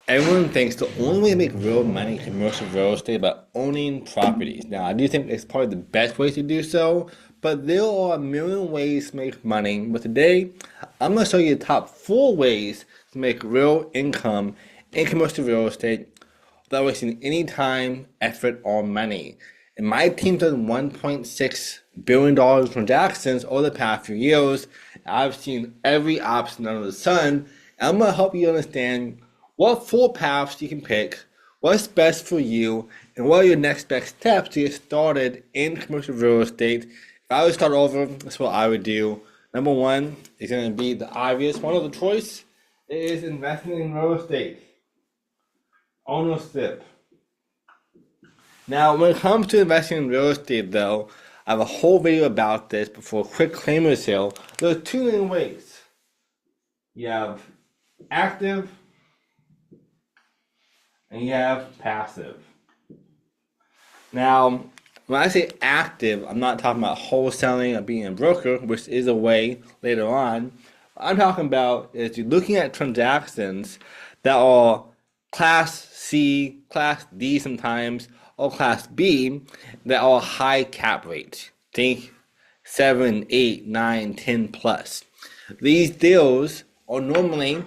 Everyone thinks the only way to make real money in commercial real estate is by owning properties. Now, I do think it's probably the best way to do so, but there are a million ways to make money. But today, I'm going to show you the top 4 ways to make real income in commercial real estate without wasting any time, effort, or money. And my team's done $1.6 billion transactions over the past few years. I've seen every option under the sun. And I'm going to help you understand what 4 paths you can pick, what's best for you, and what are your next best steps to get started in commercial real estate. If I would start over, that's what I would do. Number 1 is going to be the obvious one of the choice is investing in real estate. Ownership. Now, when it comes to investing in real estate, though, I have a whole video about this, but for a quick claimers here, there are 2 main ways. You have active and you have passive. Now, when I say active, I'm not talking about wholesaling or being a broker, which is a way later on. What I'm talking about is you're looking at transactions that are Class C, Class D sometimes, or Class B that are high cap rates. Think 7, 8, 9, 10 plus. These deals are normally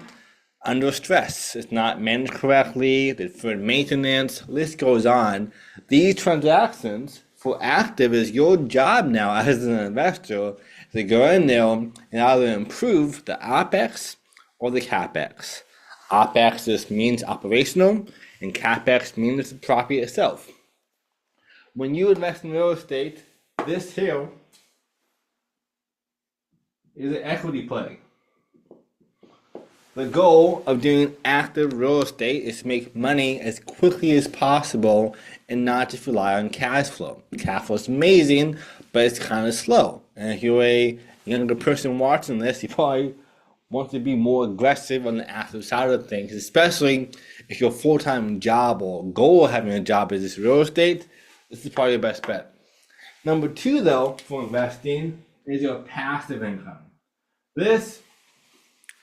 under stress. It's not managed correctly, there's deferred maintenance, list goes on. These transactions for active is your job now as an investor to go in there and either improve the OPEX or the CAPEX. OPEX just means operational, and CAPEX means the property itself. When you invest in real estate, this here is an equity play. The goal of doing active real estate is to make money as quickly as possible and not just rely on cash flow. Cash flow is amazing, but it's kind of slow. And if you're a younger person watching this, you probably want to be more aggressive on the active side of things, especially if your full-time job or goal of having a job is this real estate. This is probably your best bet. Number 2, though, for investing is your passive income. This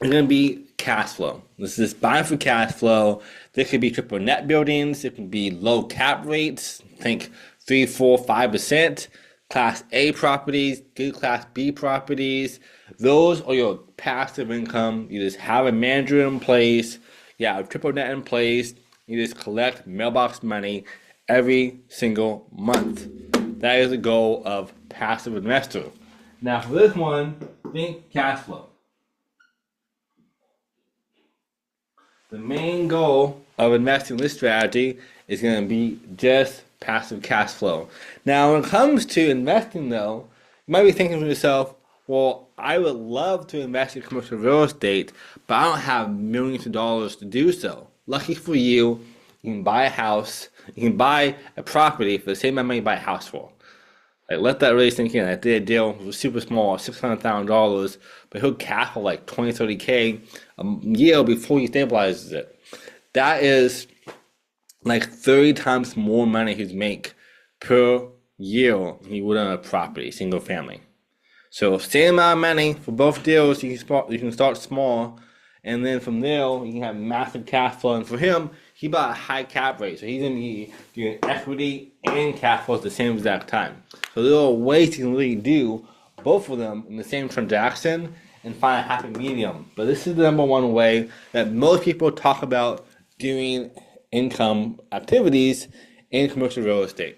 is going to be cash flow. This is buying for cash flow. This could be triple net buildings. It can be low cap rates. Think 3, 4, 5%. Class A properties, good Class B properties. Those are your passive income. You just have a manager in place. You have triple net in place. You just collect mailbox money every single month. That is the goal of passive investor. Now for this one, think cash flow. The main goal of investing in this strategy is going to be just passive cash flow. Now, when it comes to investing, though, you might be thinking to yourself, well, I would love to invest in commercial real estate, but I don't have millions of dollars to do so. Lucky for you, you can buy a house, you can buy a property for the same amount of money you buy a house for. Like, let that really sink in. I did a deal, it was super small, $600,000, but he'll cap for like 20, 30K a year before he stabilizes it. That is like 30 times more money he'd make per year than he would on a property, single family. So same amount of money for both deals, you can start small, and then from there, you can have massive cash flow. And for him, he bought a high cap rate, so he's going to be doing equity and cash flow at the same exact time. So there are ways you can really do both of them in the same transaction and find a happy medium. But this is the number 1 way that most people talk about doing income activities in commercial real estate.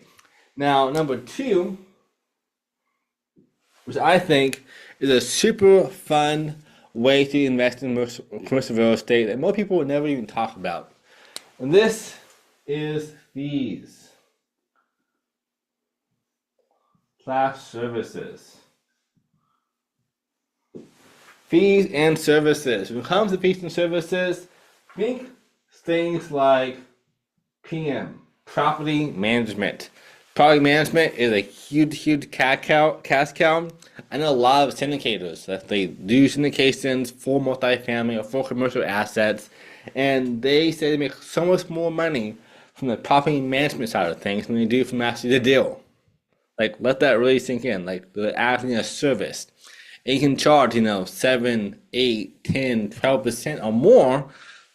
Now, number 2, which I think is a super fun way to invest in commercial real estate that most people would never even talk about. And this is fees. /services. Fees and services. When it comes to fees and services, think things like PM, property management. Property management is a huge cash cow. I know a lot of syndicators that they do syndications for multifamily or for commercial assets, and they say they make so much more money from the property management side of things than they do from actually the deal. Like, let that really sink in. Like, they're acting as a service. And you can charge, 7, 8, 10, 12% or more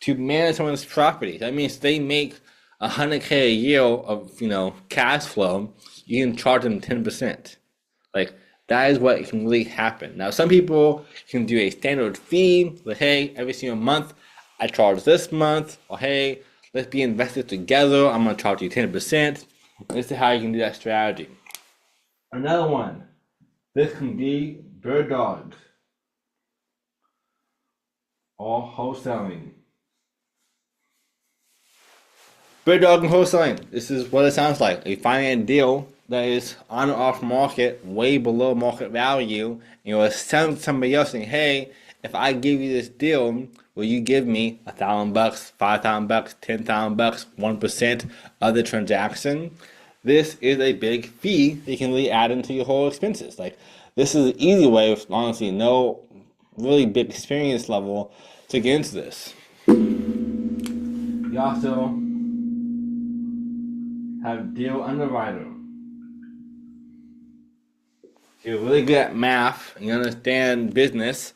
to manage someone's property. That means they make $100K a year of cash flow. You can charge them 10%. Like that is what can really happen. Now, some people can do a standard fee. Like, hey, every single month I charge this month. Or hey, let's be invested together. I'm gonna charge you 10%. This is how you can do that strategy. Another one. This can be bird dogs or wholesaling. Bird dog and wholesaling. This is what it sounds like. You find a deal that is on or off market, way below market value, and you'll send somebody else saying, hey, if I give you this deal, will you give me $1,000, $5,000, $10,000, 1% of the transaction? This is a big fee that you can really add into your whole expenses. Like this is an easy way with honestly no really big experience level to get into this. You also have deal underwriter. If you're really good at math and you understand business,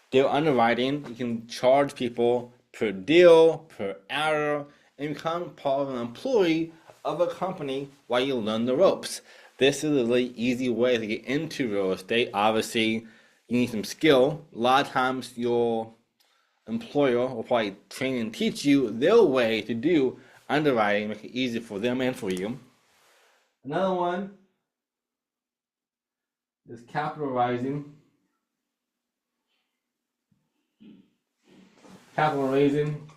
deal underwriting, you can charge people per deal, per hour, and become part of an employee of a company while you learn the ropes. This is a really easy way to get into real estate. Obviously, you need some skill. A lot of times your employer will probably train and teach you their way to do underwriting, make it easy for them and for you. Another one is capital raising. Capital raising.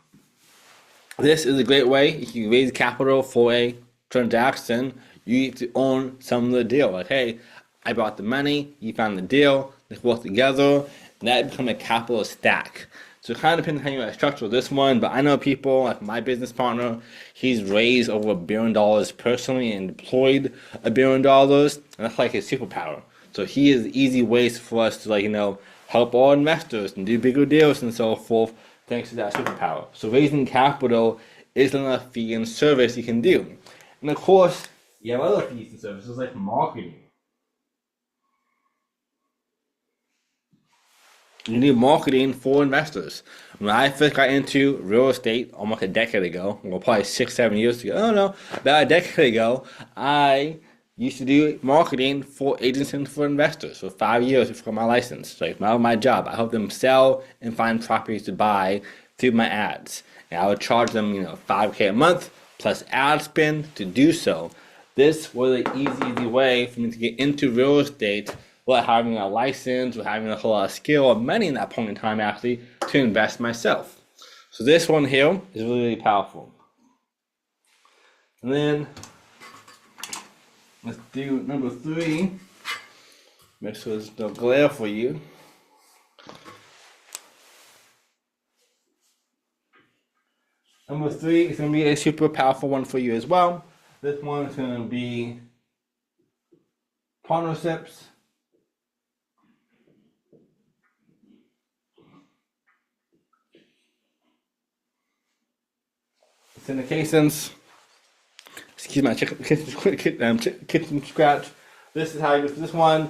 This is a great way. If you raise capital for a transaction, you need to own some of the deal. Like, hey, I brought the money, you found the deal, let's work together, and that becomes a capital stack. So it kind of depends on how you want to structure this one, but I know people, like my business partner, he's raised over $1 billion personally and deployed $1 billion, and that's like his superpower. So he has easy ways for us to help our investors and do bigger deals and so forth, thanks to that superpower. So raising capital is another fee and service you can do. And of course, you have other fees and services like marketing. You need marketing for investors. When I first got into real estate almost a decade ago, well, probably 6-7 years ago, I don't know, about a decade ago, I used to do marketing for agents and for investors for 5 years before my license. Like my job, I help them sell and find properties to buy through my ads. And I would charge them, $5K a month plus ad spend to do so. This was an easy way for me to get into real estate without having a license, or having a whole lot of skill or money in that point in time actually to invest myself. So this one here is really, really powerful. And then let's do number 3. Make sure there's no glare for you. Number 3 is going to be a super powerful one for you as well. This one is going to be partnerships. Syndications. Excuse my kitchen scratch. This is how you do this one.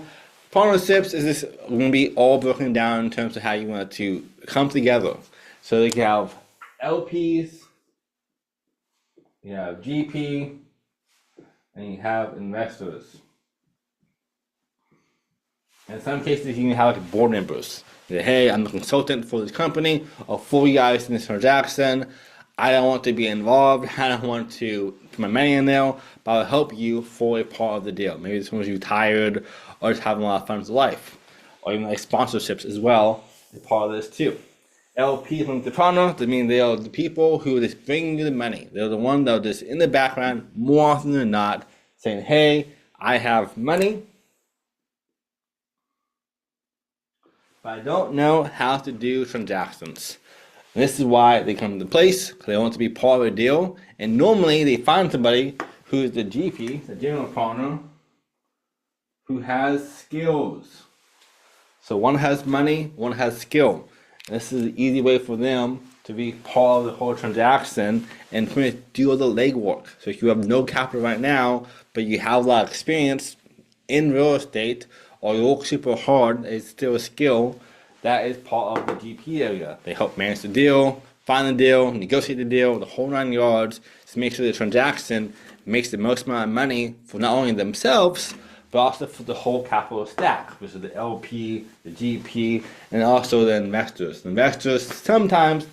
Partnerships is this going to be all broken down in terms of how you want it to come together. So you have LPs, you have GP, and you have investors. In some cases, you can have like board members. Say, hey, I'm a consultant for this company, or for you guys in this transaction. I don't want to be involved. I don't want to put my money in there, but I'll help you for a part of the deal. Maybe someone's retired or just having a lot of fun with life, or even like sponsorships as well is part of this too. LP from the partner, that means they are the people who are just bringing you the money. They're the ones that are just in the background more often than not, saying, hey, I have money, but I don't know how to do transactions. And this is why they come into place, because they want to be part of a deal. And normally they find somebody who is the GP, the general partner, who has skills. So one has money, one has skill. And this is an easy way for them to be part of the whole transaction and pretty much do all the legwork. So if you have no capital right now, but you have a lot of experience in real estate, or you work super hard, it's still a skill, that is part of the GP area. They help manage the deal, find the deal, negotiate the deal, the whole 9 yards, to make sure the transaction makes the most amount of money for not only themselves, but also for the whole capital stack, which is the LP, the GP, and also the investors. The investors sometimes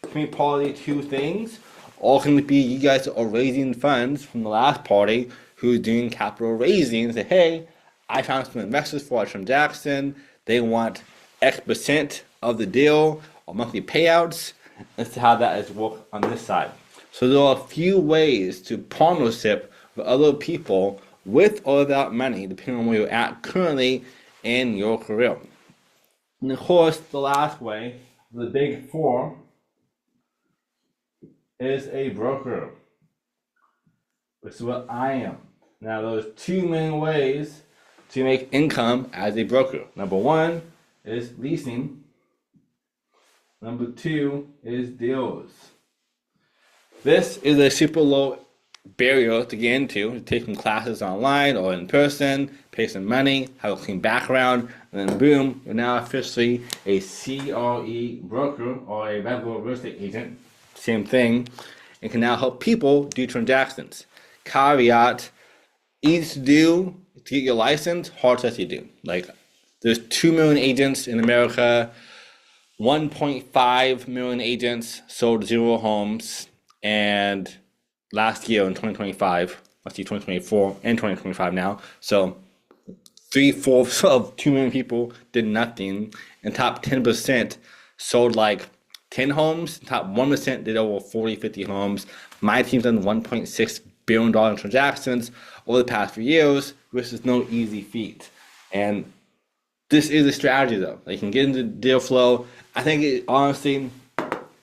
can be part of these two things, or can be you guys are raising funds from the last party who's doing capital raising and say, hey, I found some investors for a transaction. They want X% of the deal or monthly payouts. As to how that is worked on this side. So there are a few ways to partnership with other people with or without money, depending on where you're at currently in your career. And of course, the last way, the big four, is a broker, which is what I am. Now, there's two main ways to make income as a broker. Number one is leasing. Number two is deals. This is a super low barrier to get into. Take some classes online or in person, pay some money, have a clean background, and then boom, you're now officially a CRE broker or a regular real estate agent. Same thing. And can now help people do transactions. Caveat, easy to do to get your license, hard to actually do. Like, there's 2 million agents in America. 1.5 million agents sold 0 homes, and last year in 2025, let's see, 2024 and 2025 now, so 3/4 of 2 million people did nothing, and top 10% sold like 10 homes, top 1% did over 40, 50 homes. My team's done $1.6 billion in transactions over the past few years, which is no easy feat. And this is a strategy though. Like, you can get into deal flow. I think it honestly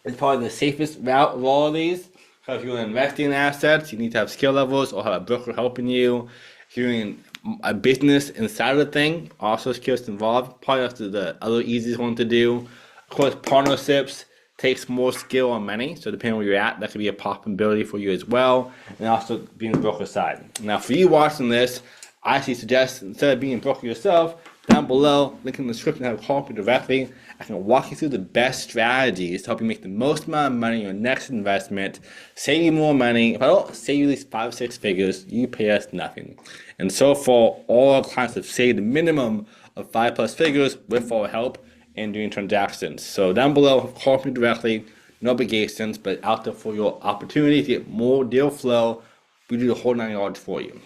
is probably the safest route of all of these. Because if you're investing in assets, you need to have skill levels or have a broker helping you. If you're in a business inside of the thing, also skills involved. Probably that's the other easiest one to do. Of course, partnerships takes more skill and money. So depending on where you're at, that could be a possibility for you as well. And also being the broker side. Now, for you watching this, I actually suggest instead of being a broker yourself, down below, link in the description, have a call me directly. I can walk you through the best strategies to help you make the most amount of money in your next investment, save you more money. If I don't save you at least 5 or 6 figures, you pay us nothing. And so far, all our clients have saved a minimum of 5+ figures with our help in doing transactions. So down below, call me directly, no obligations, but out there for your opportunity to get more deal flow. We do the whole 9 yards for you.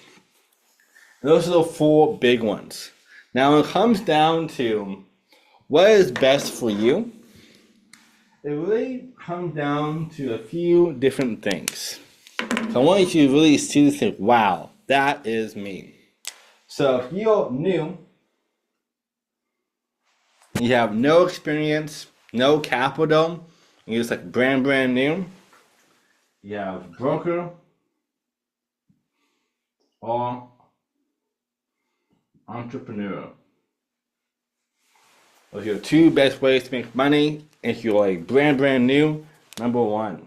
And those are the 4 big ones. Now, when it comes down to what is best for you, it really comes down to a few different things. So I want you to really see this and think, wow, that is me. So if you're new, you have no experience, no capital, and you're just like brand new, you have broker or entrepreneur. Those are your 2 best ways to make money if you're like brand new. Number 1,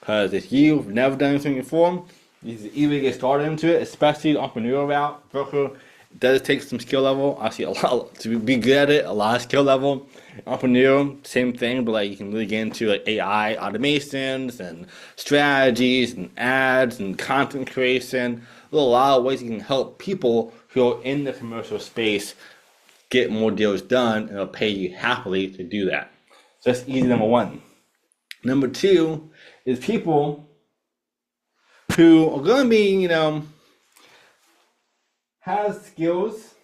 because if you've never done anything before, it's easy to get started into it, especially the entrepreneur route. Broker does take some skill level. Actually, a lot to be good at it. A lot of skill level. Entrepreneur, same thing, but like you can really get into like AI automations and strategies and ads and content creation. There's a lot of ways you can help people who are in the commercial space get more deals done, and it'll pay you happily to do that. So that's easy, number 1. Number 2 is people who are going to be, has skills,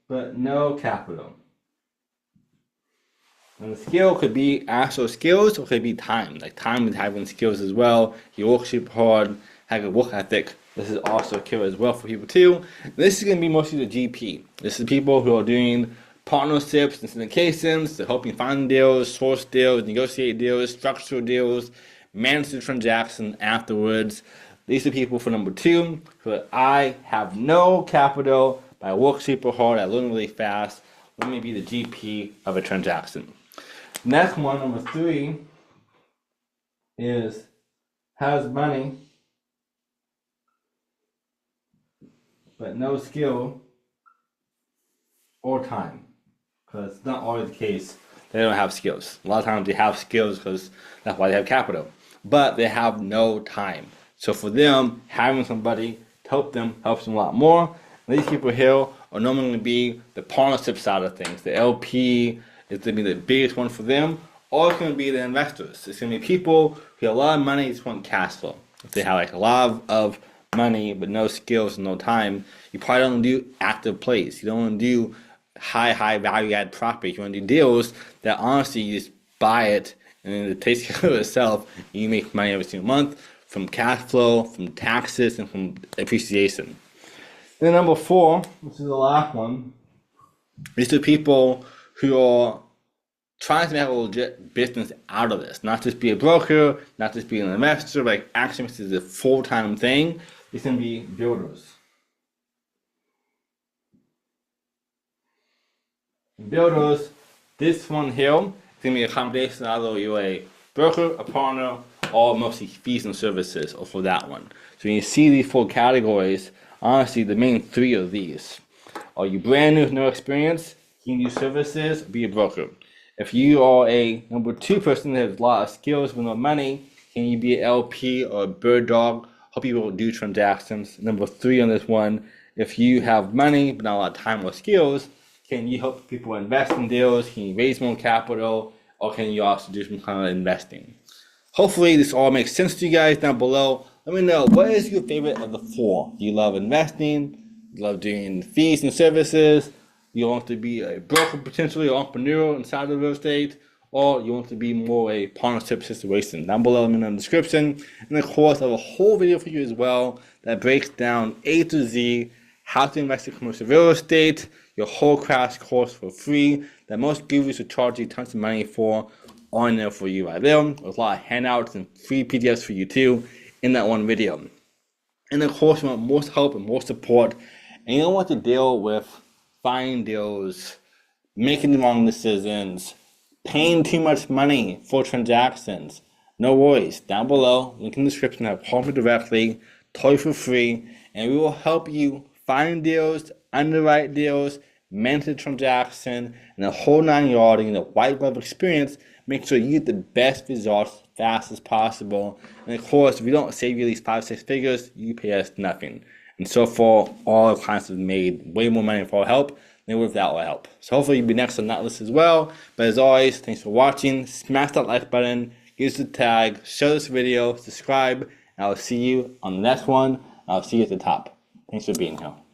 but no capital. And the skill could be actual skills, or it could be time. Like, time is having skills as well. You work super hard, have a work ethic. This is also a skill as well for people too. This is going to be mostly the GP. This is people who are doing partnerships and syndications to help you find deals, source deals, negotiate deals, structure deals, manage the transaction afterwards. These are people for number 2 who I have no capital, but I work super hard, I learn really fast. Let me be the GP of a transaction. Next one, number 3, is has money but no skill or time. Because it's not always the case they don't have skills. A lot of times they have skills because that's why they have capital, but they have no time. So for them, having somebody to help them helps them a lot more. And these people here are normally going to be the partnership side of things. The LP is going to be the biggest one for them, or it's going to be the investors. It's going to be people who have a lot of money, just want cash flow. If they have like a lot of money but no skills and no time, you probably don't do active plays. You don't want to do high value add properties. You want to do deals that honestly you just buy it and then it takes care of itself. And you make money every single month from cash flow, from taxes, and from appreciation. Then number 4, which is the last one, is the people who are trying to make a legit business out of this. Not just be a broker, not just be an investor, but like actually this is a full-time thing. It's going to be builders. Builders, this one here is going to be a combination of either you're a broker, a partner, or mostly fees and services, or for that one. So when you see these 4 categories, honestly, the main 3 of these. Are you brand new with no experience? Can you do services? Be a broker. If you are a number 2 person that has a lot of skills but no money, can you be an LP or a bird dog? Help people do transactions. Number 3 on this one, if you have money but not a lot of time or skills, can you help people invest in deals? Can you raise more capital? Or can you also do some kind of investing? Hopefully this all makes sense to you guys down below. Let me know, what is your favorite of the 4? Do you love investing? Do you love doing fees and services? You want to be a broker, potentially, or entrepreneur inside of real estate? Or you want to be more a partnership situation? Down below in the description. And of course, I have a whole video for you as well that breaks down A to Z how to invest in commercial real estate, your whole crash course for free that most gurus will charge you tons of money for on there for you right there. There's a lot of handouts and free PDFs for you too in that one video. And of course, you want more help and more support, and you don't want to deal with finding deals, making the wrong decisions, paying too much money for transactions. No worries. Down below, link in the description, have call me directly, totally for free, and we will help you find deals, underwrite deals, manage the transaction, and the whole 9 yards in a white glove experience. Make sure you get the best results as fast as possible. And of course, if we don't save you these 5-6 figures, you pay us nothing. And so far, all our clients have made way more money for our help than without our help. So hopefully you'll be next on that list as well. But as always, thanks for watching. Smash that like button, give us a tag, share this video, subscribe, and I'll see you on the next one. I'll see you at the top. Thanks for being here.